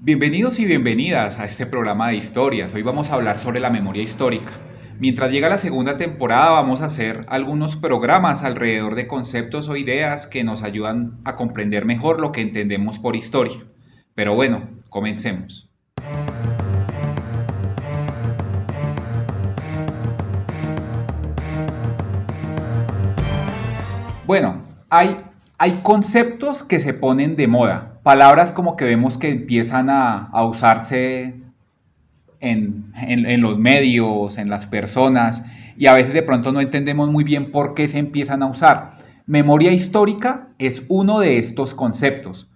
Bienvenidos y bienvenidas a este programa de historias. Hoy vamos a hablar sobre la memoria histórica. Mientras llega la segunda temporada vamos a hacer algunos programas alrededor de conceptos o ideas que nos ayudan a comprender mejor lo que entendemos por historia. Pero bueno, comencemos. Bueno, hay conceptos que se ponen de moda, palabras como que vemos que empiezan a usarse en los medios, en las personas, y a veces de pronto no entendemos muy bien por qué se empiezan a usar. Memoria histórica es uno de estos conceptos,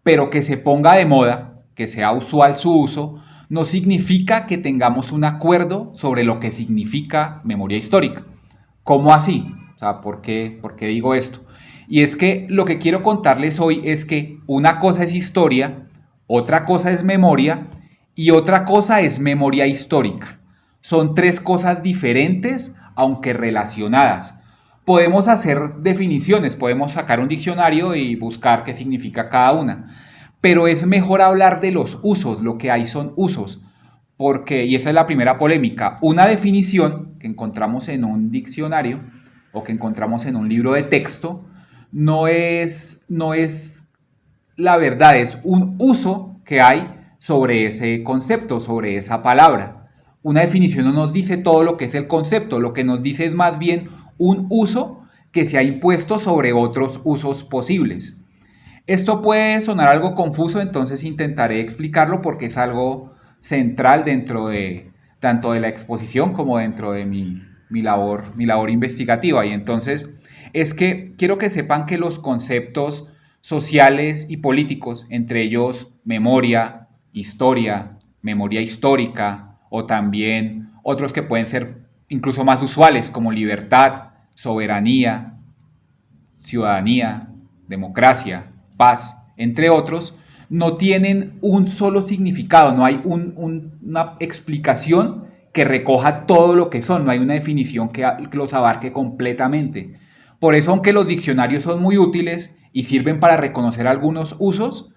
pero que se ponga de moda, que sea usual su uso, no significa que tengamos un acuerdo sobre lo que significa memoria histórica. ¿Cómo así? O sea, ¿por qué digo esto? Y es que lo que quiero contarles hoy es que una cosa es historia, otra cosa es memoria y otra cosa es memoria histórica. Son tres cosas diferentes, aunque relacionadas. Podemos hacer definiciones, podemos sacar un diccionario y buscar qué significa cada una. Pero es mejor hablar de los usos, lo que hay son usos. Porque, y esa es la primera polémica, una definición que encontramos en un diccionario o que encontramos en un libro de texto no es la verdad, es un uso que hay sobre ese concepto, sobre esa palabra. Una definición no nos dice todo lo que es el concepto, lo que nos dice es más bien un uso que se ha impuesto sobre otros usos posibles. Esto puede sonar algo confuso, entonces intentaré explicarlo porque es algo central dentro de tanto de la exposición como dentro de mi labor investigativa. Y entonces es que quiero que sepan que los conceptos sociales y políticos, entre ellos memoria, historia, memoria histórica o también otros que pueden ser incluso más usuales como libertad, soberanía, ciudadanía, democracia, paz, entre otros, no tienen un solo significado, no hay una explicación que recoja todo lo que son, no hay una definición que los abarque completamente. Por eso, aunque los diccionarios son muy útiles y sirven para reconocer algunos usos,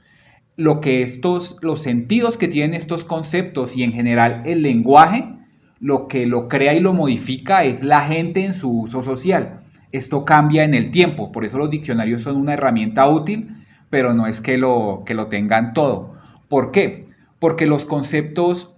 los sentidos que tienen estos conceptos y en general el lenguaje, lo que lo crea y lo modifica es la gente en su uso social. Esto cambia en el tiempo, por eso los diccionarios son una herramienta útil, pero no es que lo tengan todo. ¿Por qué? Porque los conceptos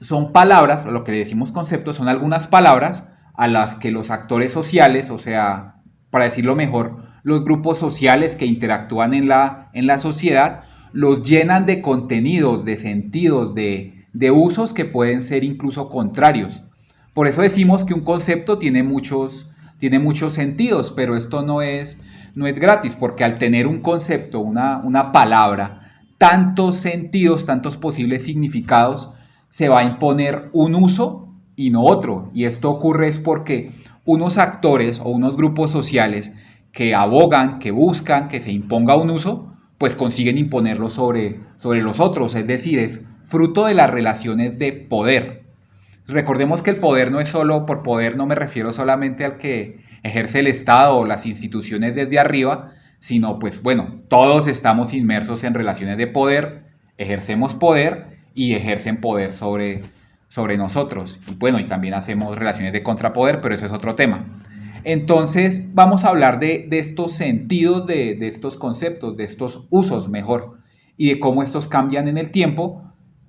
son palabras, o lo que decimos conceptos, son algunas palabras a las que los actores sociales, o sea, para decirlo mejor, los grupos sociales que interactúan en la sociedad, los llenan de contenidos, de sentidos, de usos que pueden ser incluso contrarios. Por eso decimos que un concepto tiene muchos sentidos, pero esto no es gratis, porque al tener un concepto, una palabra, tantos sentidos, tantos posibles significados, se va a imponer un uso y no otro. Y esto ocurre es porque unos actores o unos grupos sociales que abogan, que buscan que se imponga un uso, pues consiguen imponerlo sobre los otros. Es decir, es fruto de las relaciones de poder. Recordemos que el poder no es solo, por poder no me refiero solamente al que ejerce el Estado o las instituciones desde arriba, sino pues bueno, todos estamos inmersos en relaciones de poder, ejercemos poder y ejercen poder sobre nosotros. Y bueno, y también hacemos relaciones de contrapoder, pero eso es otro tema. Entonces vamos a hablar de estos sentidos, de estos conceptos, de estos usos mejor, y de cómo estos cambian en el tiempo,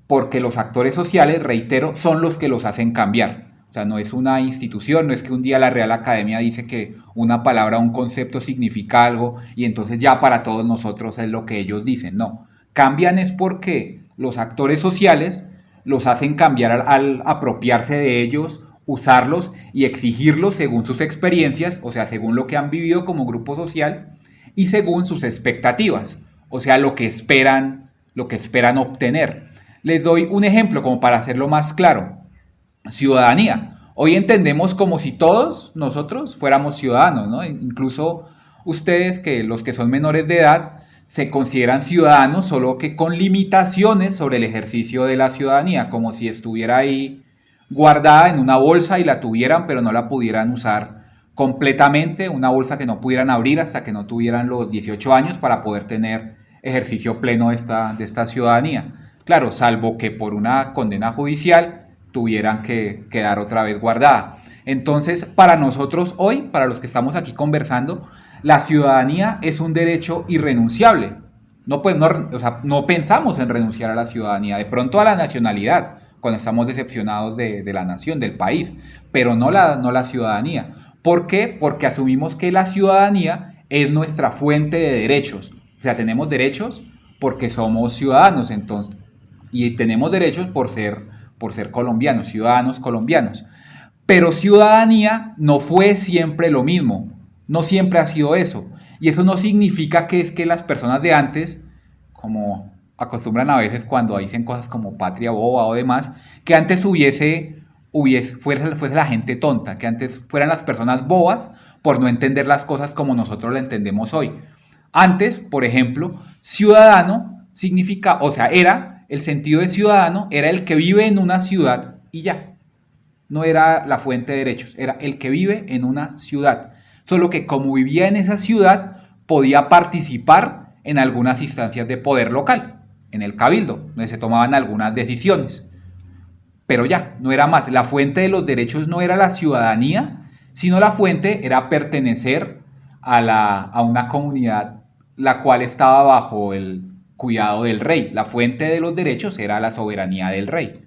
porque los actores sociales, reitero, son los que los hacen cambiar. O sea, no es una institución, no es que un día la Real Academia dice que una palabra o un concepto significa algo y entonces ya para todos nosotros es lo que ellos dicen. No, cambian es porque los actores sociales los hacen cambiar al apropiarse de ellos, usarlos y exigirlos según sus experiencias, o sea, según lo que han vivido como grupo social y según sus expectativas, o sea, lo que esperan obtener. Les doy un ejemplo como para hacerlo más claro. Ciudadanía. Hoy entendemos como si todos nosotros fuéramos ciudadanos, ¿no? Incluso ustedes, que los que son menores de edad, se consideran ciudadanos, solo que con limitaciones sobre el ejercicio de la ciudadanía, como si estuviera ahí guardada en una bolsa y la tuvieran, pero no la pudieran usar completamente, una bolsa que no pudieran abrir hasta que no tuvieran los 18 años para poder tener ejercicio pleno de esta ciudadanía. Claro, salvo que por una condena judicial tuvieran que quedar otra vez guardada. Entonces, para nosotros hoy, para los que estamos aquí conversando, la ciudadanía es un derecho irrenunciable. No, pues, no, o sea, no pensamos en renunciar a la ciudadanía, de pronto a la nacionalidad, cuando estamos decepcionados de la nación, del país, pero no la ciudadanía. ¿Por qué? Porque asumimos que la ciudadanía es nuestra fuente de derechos. O sea, tenemos derechos porque somos ciudadanos, entonces, y tenemos derechos por ser colombianos, ciudadanos colombianos. Pero ciudadanía no fue siempre lo mismo, no siempre ha sido eso. Y eso no significa que es que las personas de antes, como acostumbran a veces cuando dicen cosas como patria boba o demás, que antes fuese la gente tonta, que antes fueran las personas bobas por no entender las cosas como nosotros las entendemos hoy. Antes, por ejemplo, ciudadano significa, o sea, era, el sentido de ciudadano era el que vive en una ciudad y ya. No era la fuente de derechos, era el que vive en una ciudad. Solo que como vivía en esa ciudad, podía participar en algunas instancias de poder local, en el cabildo, donde se tomaban algunas decisiones. Pero ya, no era más. La fuente de los derechos no era la ciudadanía, sino la fuente era pertenecer a una comunidad la cual estaba bajo el cuidado del rey. La fuente de los derechos era la soberanía del rey.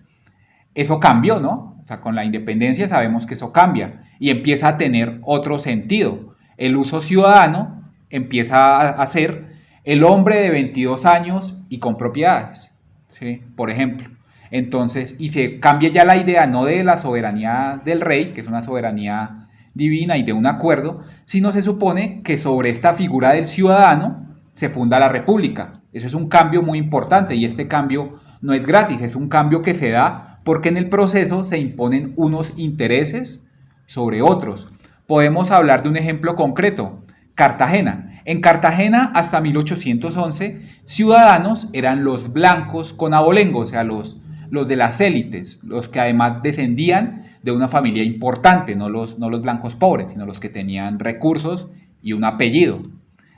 Eso cambió, ¿no? O sea, con la independencia sabemos que eso cambia y empieza a tener otro sentido. El uso ciudadano empieza a ser el hombre de 22 años y con propiedades, ¿sí? Por ejemplo. Entonces, y se cambia ya la idea no de la soberanía del rey, que es una soberanía divina y de un acuerdo, sino se supone que sobre esta figura del ciudadano se funda la república. Eso es un cambio muy importante y este cambio no es gratis, es un cambio que se da porque en el proceso se imponen unos intereses sobre otros. Podemos hablar de un ejemplo concreto, Cartagena. En Cartagena hasta 1811 ciudadanos eran los blancos con abolengo, o sea, los de las élites, los que además descendían de una familia importante, no los blancos pobres, sino los que tenían recursos y un apellido.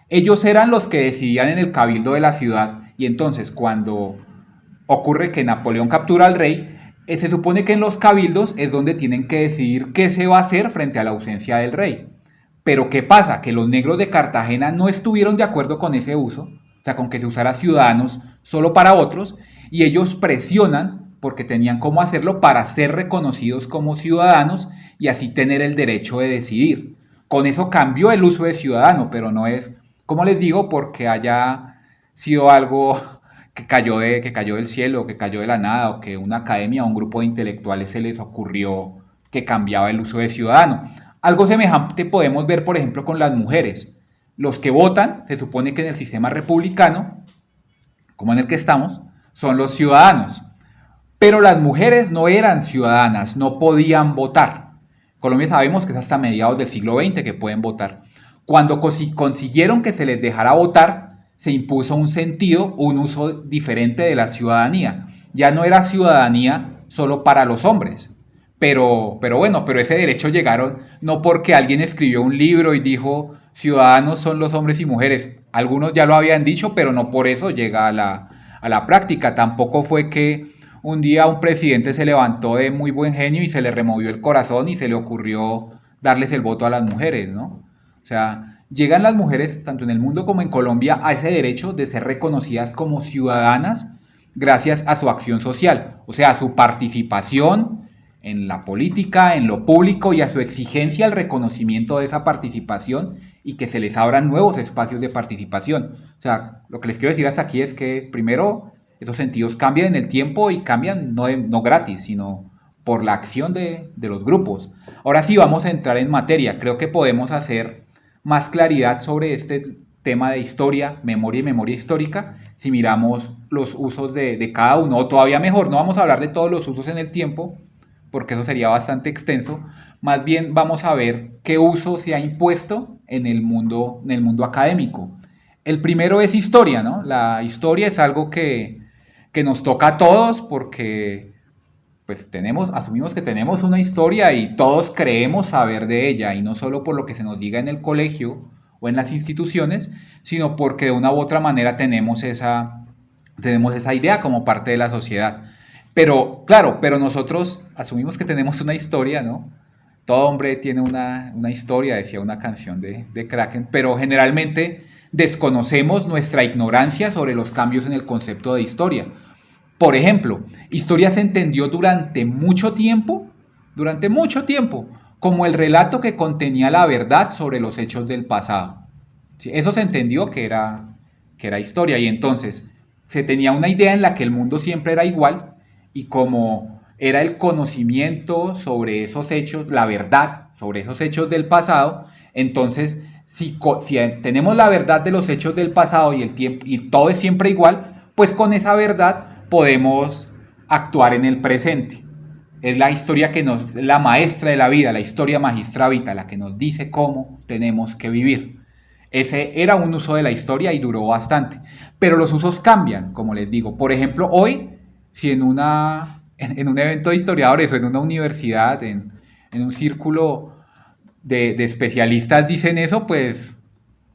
Ellos eran los que decidían en el cabildo de la ciudad y entonces cuando ocurre que Napoleón captura al rey, se supone que en los cabildos es donde tienen que decidir qué se va a hacer frente a la ausencia del rey. Pero ¿qué pasa? Que los negros de Cartagena no estuvieron de acuerdo con ese uso, o sea, con que se usara ciudadanos solo para otros, y ellos presionan porque tenían cómo hacerlo para ser reconocidos como ciudadanos y así tener el derecho de decidir. Con eso cambió el uso de ciudadano, pero no es, como les digo, porque haya sido algo que cayó del cielo, que cayó de la nada, o que una academia o un grupo de intelectuales se les ocurrió que cambiaba el uso de ciudadano. Algo semejante podemos ver, por ejemplo, con las mujeres. Los que votan, se supone que en el sistema republicano, como en el que estamos, son los ciudadanos. Pero las mujeres no eran ciudadanas, no podían votar. En Colombia sabemos que es hasta mediados del siglo XX que pueden votar. Cuando consiguieron que se les dejara votar, se impuso un sentido, un uso diferente de la ciudadanía. Ya no era ciudadanía solo para los hombres. Pero bueno, pero ese derecho llegaron no porque alguien escribió un libro y dijo ciudadanos son los hombres y mujeres. Algunos ya lo habían dicho, pero no por eso llega a la práctica. Tampoco fue que un día un presidente se levantó de muy buen genio y se le removió el corazón y se le ocurrió darles el voto a las mujeres, ¿no? O sea, llegan las mujeres, tanto en el mundo como en Colombia, a ese derecho de ser reconocidas como ciudadanas gracias a su acción social, o sea, a su participación en la política, en lo público y a su exigencia al reconocimiento de esa participación y que se les abran nuevos espacios de participación. O sea, lo que les quiero decir hasta aquí es que primero esos sentidos cambian en el tiempo y cambian no gratis, sino por la acción de los grupos. Ahora sí vamos a entrar en materia. Creo que podemos hacer más claridad sobre este tema de historia, memoria y memoria histórica si miramos los usos de cada uno. O todavía mejor, no vamos a hablar de todos los usos en el tiempo, porque eso sería bastante extenso. Más bien vamos a ver qué uso se ha impuesto en el mundo académico. El primero es historia, ¿no? La historia es algo que nos toca a todos porque pues asumimos que tenemos una historia y todos creemos saber de ella, y no solo por lo que se nos diga en el colegio o en las instituciones, sino porque de una u otra manera tenemos esa Tenemos esa idea como parte de la sociedad. Pero, claro, pero nosotros asumimos que tenemos una historia, ¿no? Todo hombre tiene una historia, decía una canción de Kraken, pero generalmente desconocemos nuestra ignorancia sobre los cambios en el concepto de historia. Por ejemplo, historia se entendió durante mucho tiempo, como el relato que contenía la verdad sobre los hechos del pasado. ¿Sí? Eso se entendió que era historia y entonces se tenía una idea en la que el mundo siempre era igual y como era el conocimiento sobre esos hechos, la verdad sobre esos hechos del pasado, entonces si tenemos la verdad de los hechos del pasado y, el tiempo, y todo es siempre igual, pues con esa verdad podemos actuar en el presente. Es la historia que nos, la maestra de la vida, la historia magistra vita, la que nos dice cómo tenemos que vivir. Ese era un uso de la historia y duró bastante. Pero los usos cambian, como les digo. Por ejemplo, hoy, si en un evento de historiadores o en una universidad, en un círculo de especialistas dicen eso, pues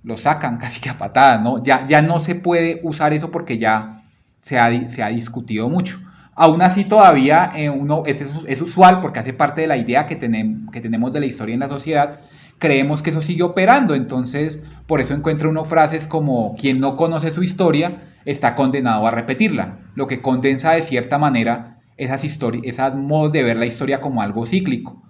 lo sacan casi que a patadas, ¿no? Ya no se puede usar eso porque ya se ha discutido mucho. Aún así todavía es usual porque hace parte de la idea que tenemos de la historia en la sociedad, creemos que eso sigue operando, entonces por eso encuentra uno frases como quien no conoce su historia está condenado a repetirla, lo que condensa de cierta manera esas modos de ver la historia como algo cíclico.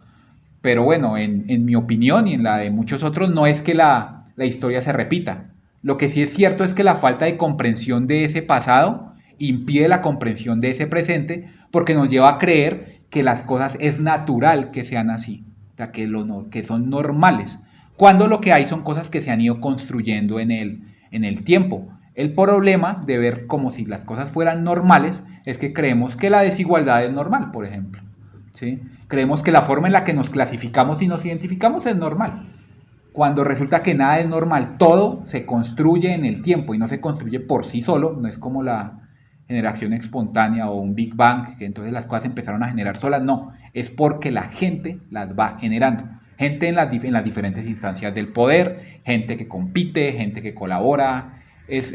Pero bueno, en mi opinión y en la de muchos otros, no es que la historia se repita. Lo que sí es cierto es que la falta de comprensión de ese pasado impide la comprensión de ese presente porque nos lleva a creer que las cosas es natural que sean así, o sea, que son normales, cuando lo que hay son cosas que se han ido construyendo en el tiempo. El problema de ver como si las cosas fueran normales es que creemos que la desigualdad es normal, por ejemplo. ¿Sí? Creemos que la forma en la que nos clasificamos y nos identificamos es normal, cuando resulta que nada es normal, todo se construye en el tiempo y no se construye por sí solo, no es como la generación espontánea o un Big Bang, que entonces las cosas empezaron a generar solas, no, es porque la gente las va generando, gente en las diferentes instancias del poder, gente que compite, gente que colabora, es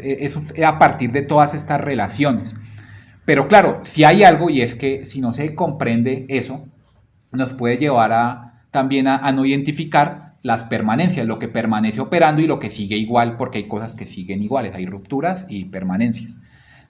a partir de todas estas relaciones. Pero claro, si hay algo y es que si no se comprende eso, nos puede llevar también a no identificar las permanencias, lo que permanece operando y lo que sigue igual, porque hay cosas que siguen iguales, hay rupturas y permanencias.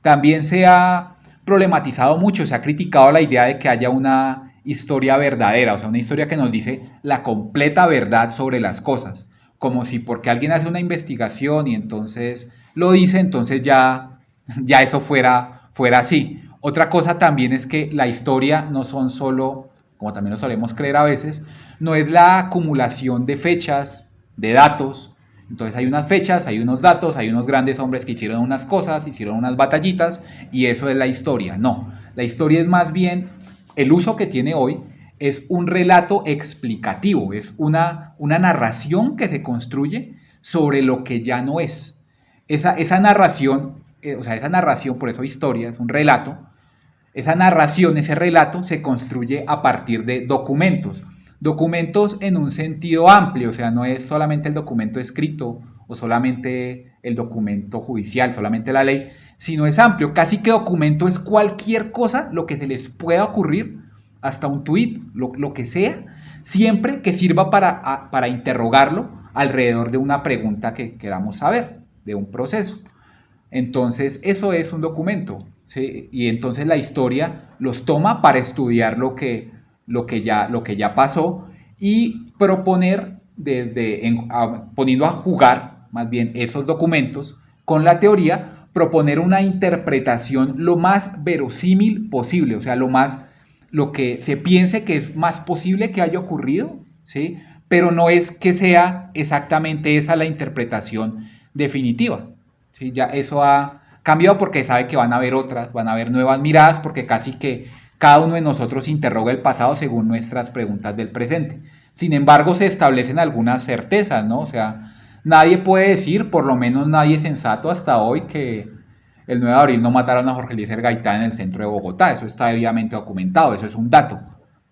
También se ha problematizado mucho, se ha criticado la idea de que haya una historia verdadera, o sea, una historia que nos dice la completa verdad sobre las cosas, como si porque alguien hace una investigación y entonces lo dice, entonces ya eso fuera así. Otra cosa también es que la historia no son solo, como también lo solemos creer a veces, no es la acumulación de fechas, de datos. Entonces hay unas fechas, hay unos datos, hay unos grandes hombres que hicieron unas cosas, hicieron unas batallitas y eso es la historia. No, la historia es más bien, el uso que tiene hoy es un relato explicativo, es una narración que se construye sobre lo que ya no es. Esa narración, o sea, esa narración, por eso historia, es un relato, esa narración, ese relato se construye a partir de documentos. Documentos en un sentido amplio, o sea, no es solamente el documento escrito o solamente el documento judicial, solamente la ley, sino es amplio. Casi que documento es cualquier cosa, lo que se les pueda ocurrir, hasta un tuit, lo que sea, siempre que sirva para interrogarlo alrededor de una pregunta que queramos saber, de un proceso. Entonces, eso es un documento, ¿sí? Y entonces la historia los toma para estudiar lo que ya pasó y proponer, poniendo a jugar más bien esos documentos con la teoría, proponer una interpretación lo más verosímil posible, o sea, lo que se piense que es más posible que haya ocurrido, ¿sí? Pero no es que sea exactamente esa la interpretación definitiva. ¿Sí? Ya eso ha cambiado porque sabe que van a haber otras, van a haber nuevas miradas, porque casi que cada uno de nosotros interroga el pasado según nuestras preguntas del presente. Sin embargo, se establecen algunas certezas, ¿no? O sea, nadie puede decir, por lo menos nadie sensato hasta hoy, que el 9 de abril no mataron a Jorge Eliezer Gaitán en el centro de Bogotá. Eso está debidamente documentado, eso es un dato.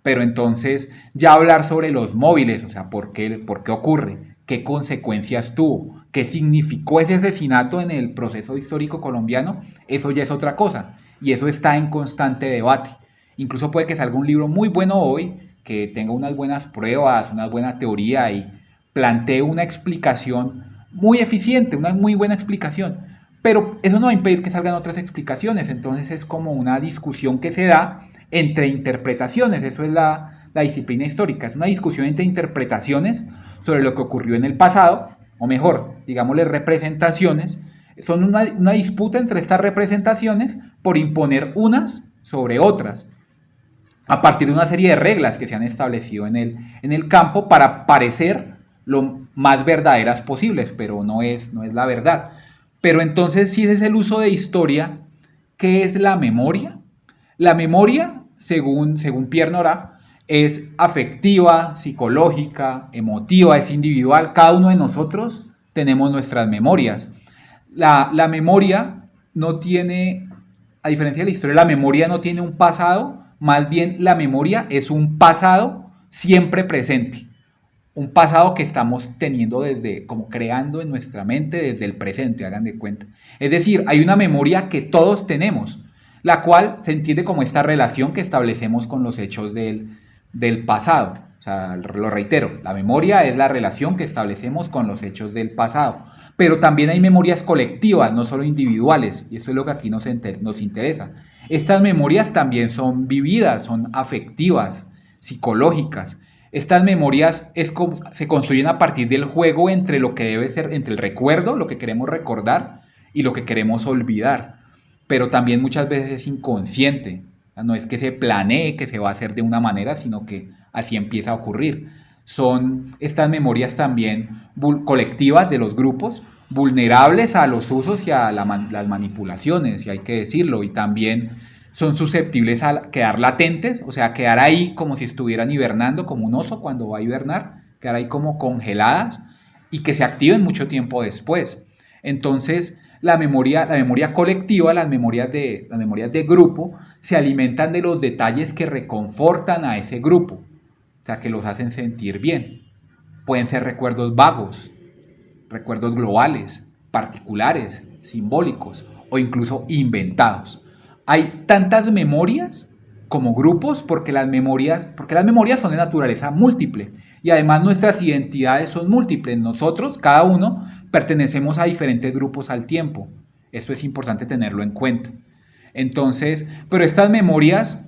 Pero entonces, ya hablar sobre los móviles, o sea, por qué ocurre? qué consecuencias tuvo, qué significó ese asesinato en el proceso histórico colombiano, eso ya es otra cosa. Y eso está en constante debate. Incluso puede que salga un libro muy bueno hoy, que tenga unas buenas pruebas, una buena teoría y plantee una explicación muy eficiente, una muy buena explicación. Pero eso no va a impedir que salgan otras explicaciones. Entonces es como una discusión que se da entre interpretaciones. Eso es la disciplina histórica. Es una discusión entre interpretaciones sobre lo que ocurrió en el pasado, o mejor, digámosle representaciones. Son una disputa entre estas representaciones por imponer unas sobre otras, a partir de una serie de reglas que se han establecido en el campo para parecer lo más verdaderas posibles, pero no es la verdad. Pero entonces, si ese es el uso de historia, ¿qué es la memoria? La memoria, según Pierre Nora, es afectiva, psicológica, emotiva, es individual. Cada uno de nosotros tenemos nuestras memorias. La memoria no tiene, a diferencia de la historia, la memoria no tiene un pasado, más bien la memoria es un pasado siempre presente. Un pasado que estamos teniendo como creando en nuestra mente desde el presente, hagan de cuenta. Es decir, hay una memoria que todos tenemos, la cual se entiende como esta relación que establecemos con los hechos del pasado. O sea, lo reitero, la memoria es la relación que establecemos con los hechos del pasado. Pero también hay memorias colectivas, no solo individuales, y eso es lo que aquí nos interesa. Estas memorias también son vividas, son afectivas, psicológicas. Estas memorias se construyen a partir del juego entre lo que debe ser, entre el recuerdo, lo que queremos recordar, y lo que queremos olvidar. Pero también muchas veces es inconsciente. No es que se planee que se va a hacer de una manera, sino que así empieza a ocurrir. Son estas memorias también colectivas de los grupos, vulnerables a los usos y a las manipulaciones, y hay que decirlo, y también son susceptibles a quedar latentes, o sea, quedar ahí como si estuvieran hibernando, como un oso cuando va a hibernar, quedar ahí como congeladas y que se activen mucho tiempo después. Entonces, la memoria colectiva, las memorias de grupo, se alimentan de los detalles que reconfortan a ese grupo, o sea, que los hacen sentir bien. Pueden ser recuerdos vagos, recuerdos globales, particulares, simbólicos o incluso inventados. Hay tantas memorias como grupos porque las memorias son de naturaleza múltiple y además nuestras identidades son múltiples. Nosotros, cada uno, pertenecemos a diferentes grupos al tiempo. Esto es importante tenerlo en cuenta. Entonces, pero estas memorias,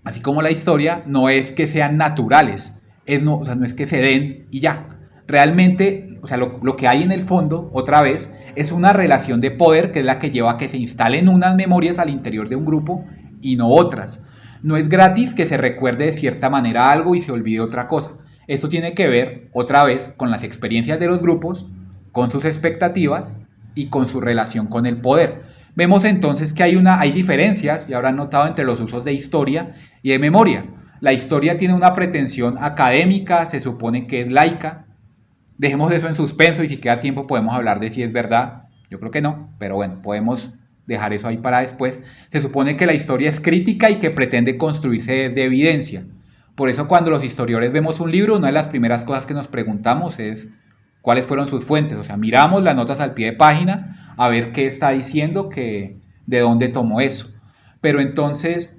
así como la historia, no es que sean naturales, no es que se den y ya. Realmente, o sea, lo que hay en el fondo, otra vez, es una relación de poder que es la que lleva a que se instalen unas memorias al interior de un grupo y no otras. No es gratis que se recuerde de cierta manera algo y se olvide otra cosa. Esto tiene que ver, otra vez, con las experiencias de los grupos, con sus expectativas y con su relación con el poder. Vemos entonces que hay diferencias, y habrán notado, entre los usos de historia y de memoria. La historia tiene una pretensión académica, se supone que es laica. Dejemos eso en suspenso y si queda tiempo podemos hablar de si es verdad. Yo creo que no, pero bueno, podemos dejar eso ahí para después. Se supone que la historia es crítica y que pretende construirse de evidencia. Por eso cuando los historiadores vemos un libro, una de las primeras cosas que nos preguntamos es cuáles fueron sus fuentes. O sea, miramos las notas al pie de página a ver qué está diciendo, de dónde tomó eso. Pero entonces,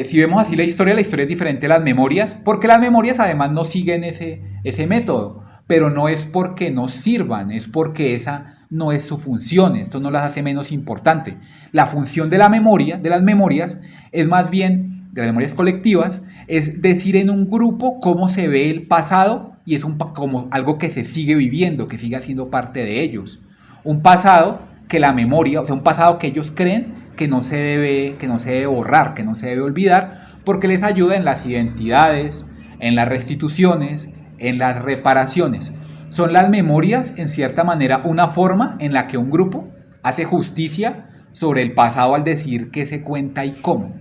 si vemos así la historia es diferente a las memorias, porque las memorias además no siguen ese método, pero no es porque no sirvan, es porque esa no es su función. Esto no las hace menos importante. La función de la memoria, de las memorias, es más bien, de las memorias colectivas, es decir en un grupo cómo se ve el pasado y es como algo que se sigue viviendo, que sigue siendo parte de ellos. Un pasado que la memoria, o sea, un pasado que ellos creen que no se debe borrar, que no se debe olvidar, porque les ayuda en las identidades, en las restituciones, en las reparaciones. Son las memorias, en cierta manera, una forma en la que un grupo hace justicia sobre el pasado al decir qué se cuenta y cómo.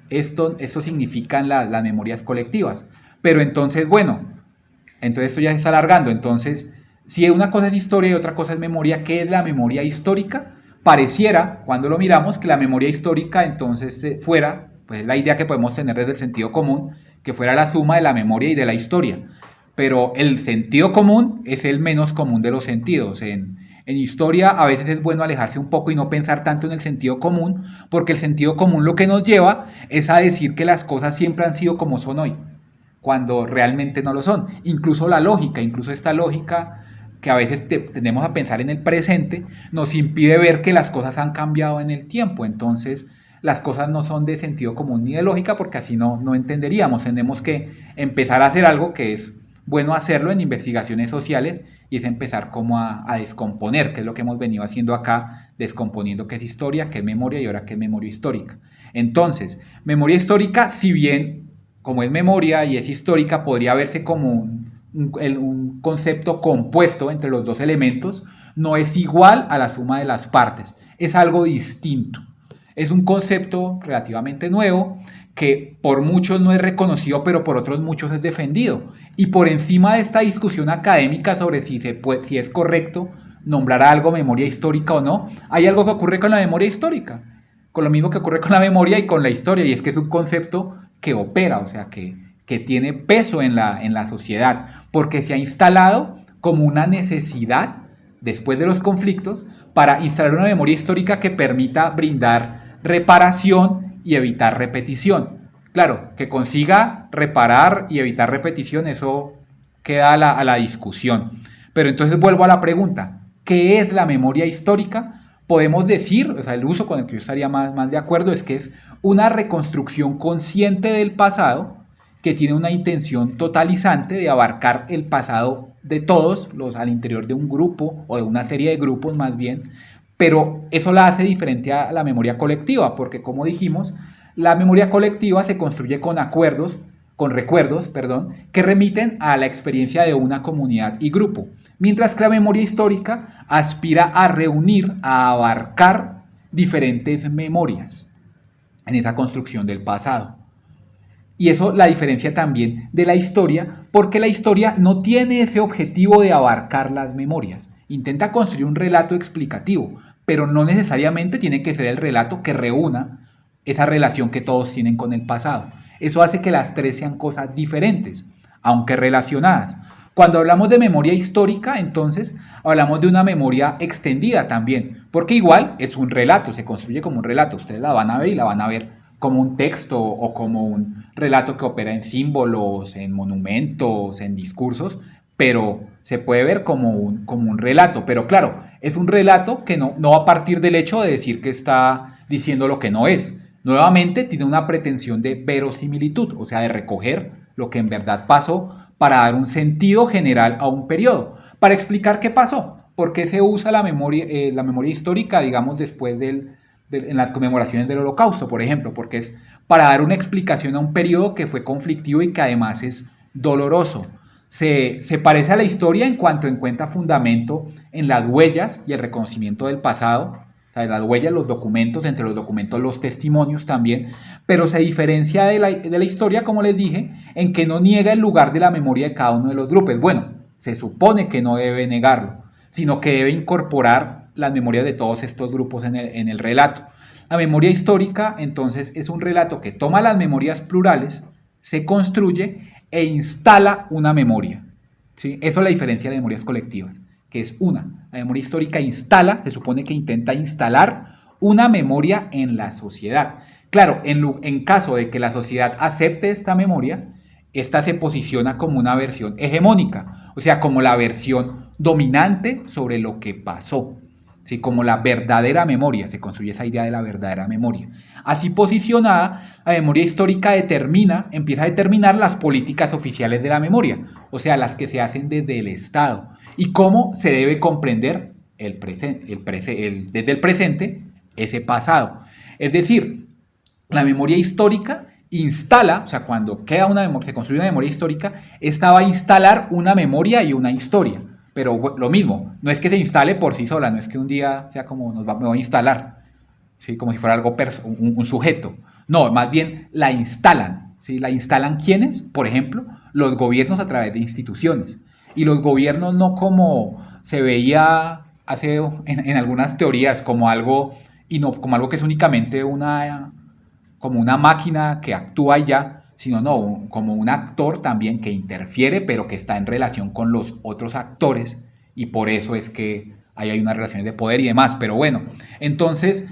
Esto significan las memorias colectivas. Pero entonces, bueno, entonces esto ya se está alargando. Entonces, si una cosa es historia y otra cosa es memoria, ¿qué es la memoria histórica? Pareciera, cuando lo miramos, que la memoria histórica entonces fuera, pues es la idea que podemos tener desde el sentido común, que fuera la suma de la memoria y de la historia. pero el sentido común es el menos común de los sentidos. En historia a veces es bueno alejarse un poco y no pensar tanto en el sentido común, porque el sentido común lo que nos lleva es a decir que las cosas siempre han sido como son hoy, cuando realmente no lo son. Incluso la lógica, incluso esta lógica que a veces tendemos a pensar en el presente, nos impide ver que las cosas han cambiado en el tiempo. Entonces, las cosas no son de sentido común ni de lógica, porque así no entenderíamos. Tenemos que empezar a hacer algo que es bueno hacerlo en investigaciones sociales, y es empezar como a descomponer, que es lo que hemos venido haciendo acá, descomponiendo qué es historia, qué es memoria y ahora qué es memoria histórica. Entonces, memoria histórica, si bien como es memoria y es histórica, podría verse como un concepto compuesto entre los dos elementos, no es igual a la suma de las partes, es algo distinto. Es un concepto relativamente nuevo que por muchos no es reconocido, pero por otros muchos es defendido. Y por encima de esta discusión académica sobre si es correcto nombrar algo memoria histórica o no, hay algo que ocurre con la memoria histórica, con lo mismo que ocurre con la memoria y con la historia, y es que es un concepto que opera, o sea, que tiene peso en la sociedad, porque se ha instalado como una necesidad, después de los conflictos, para instalar una memoria histórica que permita brindar reparación y evitar repetición. Claro, que consiga reparar y evitar repetición, eso queda a la discusión. Pero entonces vuelvo a la pregunta, ¿qué es la memoria histórica? Podemos decir, o sea, el uso con el que yo estaría más de acuerdo es que es una reconstrucción consciente del pasado que tiene una intención totalizante de abarcar el pasado de todos, al interior de un grupo o de una serie de grupos más bien, pero eso la hace diferente a la memoria colectiva, porque como dijimos, la memoria colectiva se construye con recuerdos, que remiten a la experiencia de una comunidad y grupo, mientras que la memoria histórica aspira a reunir, a abarcar diferentes memorias en esa construcción del pasado. Y eso la diferencia también de la historia, porque la historia no tiene ese objetivo de abarcar las memorias. Intenta construir un relato explicativo, pero no necesariamente tiene que ser el relato que reúna esa relación que todos tienen con el pasado. Eso hace que las tres sean cosas diferentes, aunque relacionadas. Cuando hablamos de memoria histórica, entonces hablamos de una memoria extendida también, porque igual es un relato, se construye como un relato. Ustedes la van a ver y la van a ver como un texto o como un relato que opera en símbolos, en monumentos, en discursos, pero se puede ver como un relato. Pero claro, es un relato que no va a partir del hecho de decir que está diciendo lo que no es. Nuevamente tiene una pretensión de verosimilitud, o sea, de recoger lo que en verdad pasó para dar un sentido general a un periodo, para explicar qué pasó, por qué se usa la memoria histórica, digamos, después en las conmemoraciones del Holocausto, por ejemplo, porque es para dar una explicación a un periodo que fue conflictivo y que además es doloroso. Se parece a la historia en cuanto encuentra fundamento en las huellas y el reconocimiento del pasado, o sea, las huellas, los documentos, entre los documentos los testimonios también, pero se diferencia de la historia, como les dije, en que no niega el lugar de la memoria de cada uno de los grupos. Bueno, se supone que no debe negarlo, sino que debe incorporar las memorias de todos estos grupos en el relato. La memoria histórica, entonces, es un relato que toma las memorias plurales, se construye e instala una memoria, ¿sí? Eso es la diferencia de memorias colectivas, que es una. La memoria histórica instala, se supone que intenta instalar una memoria en la sociedad. Claro, en caso de que la sociedad acepte esta memoria, esta se posiciona como una versión hegemónica, o sea, como la versión dominante sobre lo que pasó, ¿sí? Como la verdadera memoria, se construye esa idea de la verdadera memoria. Así posicionada, la memoria histórica empieza a determinar las políticas oficiales de la memoria, o sea, las que se hacen desde el Estado, y cómo se debe comprender desde el presente ese pasado. Es decir, la memoria histórica instala, o sea, cuando se construye una memoria histórica, esta va a instalar una memoria y una historia. Pero lo mismo, no es que se instale por sí sola, no es que un día sea como me voy a instalar, ¿sí? Como si fuera algo un sujeto. No, más bien la instalan. ¿Sí? ¿La instalan quiénes? Por ejemplo, los gobiernos a través de instituciones. Y los gobiernos no como se veía en algunas teorías como algo que es únicamente como una máquina que actúa y ya, sino no, como un actor también que interfiere, pero que está en relación con los otros actores, y por eso es que ahí hay unas relaciones de poder y demás. Pero bueno, entonces,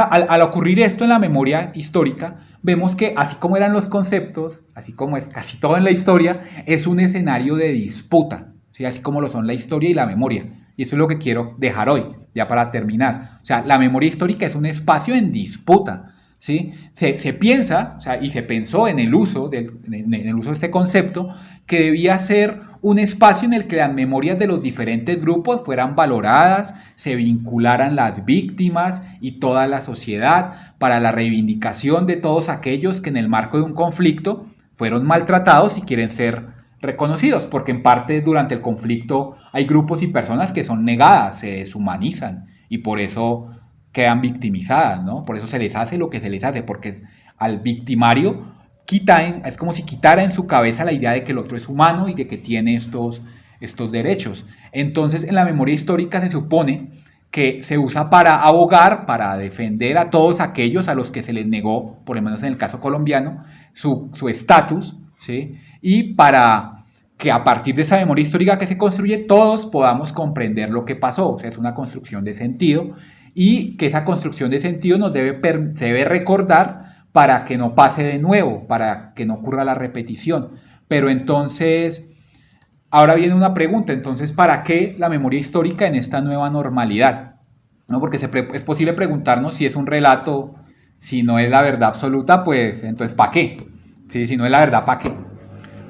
al ocurrir esto en la memoria histórica, vemos que así como eran los conceptos, así como es casi todo en la historia, es un escenario de disputa, ¿sí? Así como lo son la historia y la memoria. Y eso es lo que quiero dejar hoy, ya para terminar. O sea, la memoria histórica es un espacio en disputa, ¿sí? Se piensa, o sea, y se pensó en el uso de este concepto, que debía ser un espacio en el que las memorias de los diferentes grupos fueran valoradas, se vincularan las víctimas y toda la sociedad para la reivindicación de todos aquellos que en el marco de un conflicto fueron maltratados y quieren ser reconocidos, porque en parte durante el conflicto hay grupos y personas que son negadas, se deshumanizan y por eso quedan victimizadas, ¿no? Por eso se les hace lo que se les hace, porque al victimario es como si quitara en su cabeza la idea de que el otro es humano y de que tiene estos derechos. Entonces, en la memoria histórica se supone que se usa para abogar, para defender a todos aquellos a los que se les negó, por lo menos en el caso colombiano, su estatus, ¿sí? Y para que a partir de esa memoria histórica que se construye, todos podamos comprender lo que pasó. O sea, es una construcción de sentido y que esa construcción de sentido se debe recordar para que no pase de nuevo, para que no ocurra la repetición. Pero entonces, ahora viene una pregunta, entonces, ¿para qué la memoria histórica en esta nueva normalidad? ¿No? Porque es posible preguntarnos si es un relato, si no es la verdad absoluta, pues entonces, ¿para qué? ¿Sí? Si no es la verdad, ¿para qué?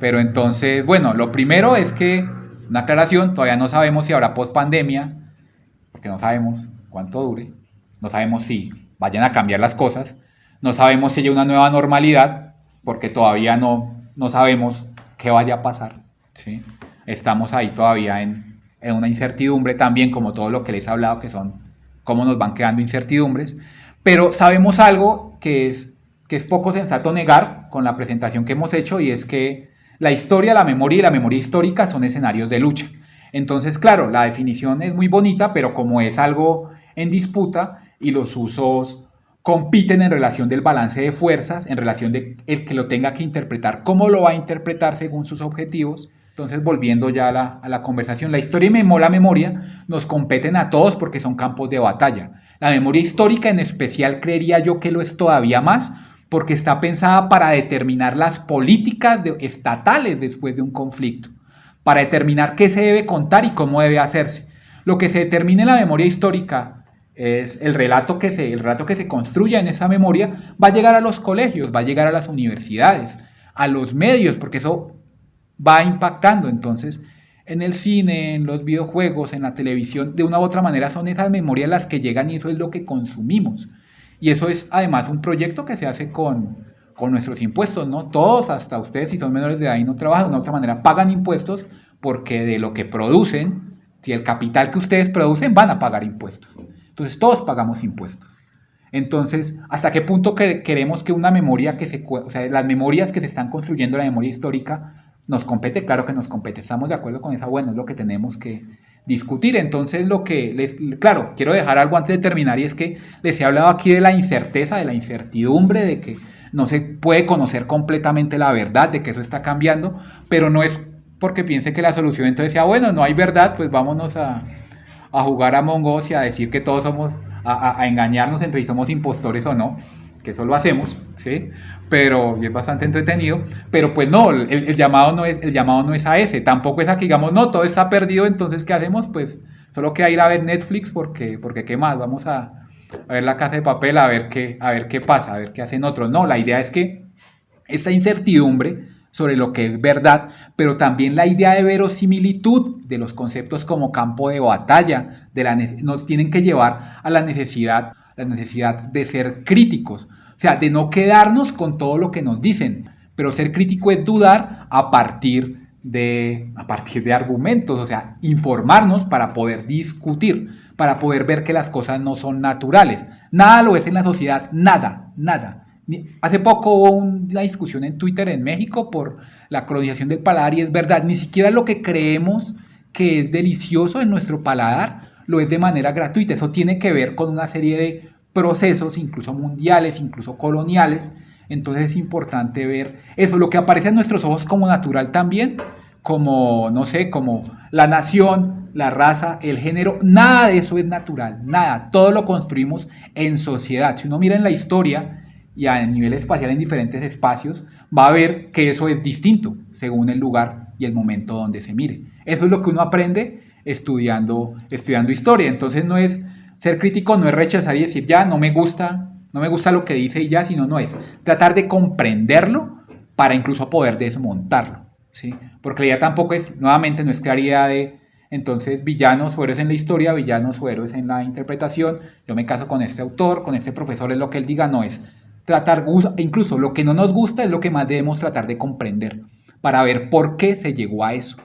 Pero entonces, bueno, lo primero es que, una aclaración, todavía no sabemos si habrá post-pandemia, porque no sabemos cuánto dure, no sabemos si vayan a cambiar las cosas, no sabemos si hay una nueva normalidad, porque todavía no sabemos qué vaya a pasar, ¿sí? Estamos ahí todavía en una incertidumbre también, como todo lo que les he hablado, que son cómo nos van quedando incertidumbres, pero sabemos algo que es poco sensato negar con la presentación que hemos hecho, y es que la historia, la memoria y la memoria histórica son escenarios de lucha. Entonces, claro, la definición es muy bonita, pero como es algo en disputa y los usos compiten en relación del balance de fuerzas, en relación de el que lo tenga que interpretar, cómo lo va a interpretar según sus objetivos. Entonces, volviendo ya a la conversación, la historia y la memoria nos competen a todos porque son campos de batalla. La memoria histórica en especial creería yo que lo es todavía más porque está pensada para determinar las políticas estatales después de un conflicto, para determinar qué se debe contar y cómo debe hacerse. Lo que se determina en la memoria histórica es el relato que se construya en esa memoria, va a llegar a los colegios, va a llegar a las universidades, a los medios, porque eso va impactando. Entonces, en el cine, en los videojuegos, en la televisión, de una u otra manera son esas memorias las que llegan y eso es lo que consumimos. Y eso es además un proyecto que se hace con nuestros impuestos, ¿no? Todos, hasta ustedes si son menores de edad y no trabajan, de una u otra manera pagan impuestos porque de lo que producen, si el capital que ustedes producen, van a pagar impuestos. Entonces todos pagamos impuestos. Entonces, ¿hasta qué punto queremos que una memoria o sea, las memorias que se están construyendo, la memoria histórica, nos compete? Claro que nos compete, estamos de acuerdo con esa, bueno, es lo que tenemos que discutir. Entonces, claro, quiero dejar algo antes de terminar, y es que les he hablado aquí de la incerteza, de la incertidumbre, de que no se puede conocer completamente la verdad, de que eso está cambiando, pero no es porque piense que la solución entonces sea, bueno, no hay verdad, pues vámonos a jugar a Among Us y a decir que todos somos, a engañarnos entre si somos impostores o no, que eso lo hacemos, ¿sí? Pero, y es bastante entretenido, pero pues no, el llamado no es a ese, tampoco es a que digamos, no, todo está perdido, entonces ¿qué hacemos? Pues solo queda ir a ver Netflix porque ¿qué más? Vamos a ver La Casa de Papel, a ver qué pasa, a ver qué hacen otros. No, la idea es que esta incertidumbre sobre lo que es verdad, pero también la idea de verosimilitud de los conceptos como campo de batalla, nos tienen que llevar a la necesidad de ser críticos, o sea, de no quedarnos con todo lo que nos dicen, pero ser crítico es dudar a partir de argumentos, o sea, informarnos para poder discutir, para poder ver que las cosas no son naturales. Nada lo es en la sociedad, nada. Hace poco hubo una discusión en Twitter en México por la colonización del paladar, y es verdad, ni siquiera lo que creemos que es delicioso en nuestro paladar lo es de manera gratuita. Eso tiene que ver con una serie de procesos, incluso mundiales, incluso coloniales, Entonces es importante ver eso, lo que aparece en nuestros ojos como natural también, como, no sé, como la nación, la raza, el género, nada de eso es natural, nada, todo lo construimos en sociedad. Si uno mira en la historia y a nivel espacial en diferentes espacios, va a ver que eso es distinto según el lugar y el momento donde se mire. Eso es lo que uno aprende estudiando historia. Entonces no es ser crítico, no es rechazar y decir ya no me gusta, no me gusta lo que dice y ya, sino no es tratar de comprenderlo para incluso poder desmontarlo, ¿sí? Porque la idea tampoco es, nuevamente, no es crear idea de entonces villanos o héroes en la historia, villanos o héroes en la interpretación, yo me caso con este autor, con este profesor, es lo que él diga, no es tratar, incluso lo que no nos gusta es lo que más debemos tratar de comprender para ver por qué se llegó a eso.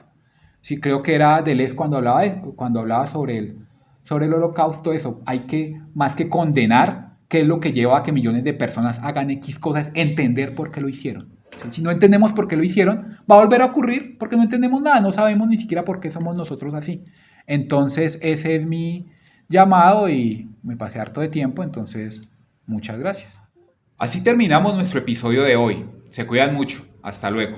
Sí, creo que era Deleuze cuando hablaba sobre el holocausto, eso, hay que, más que condenar, qué es lo que lleva a que millones de personas hagan X cosas, entender por qué lo hicieron. ¿Sí? Si no entendemos por qué lo hicieron, va a volver a ocurrir porque no entendemos nada, no sabemos ni siquiera por qué somos nosotros así. Entonces, ese es mi llamado y me pasé harto de tiempo, entonces, muchas gracias. Así terminamos nuestro episodio de hoy. Se cuidan mucho. Hasta luego.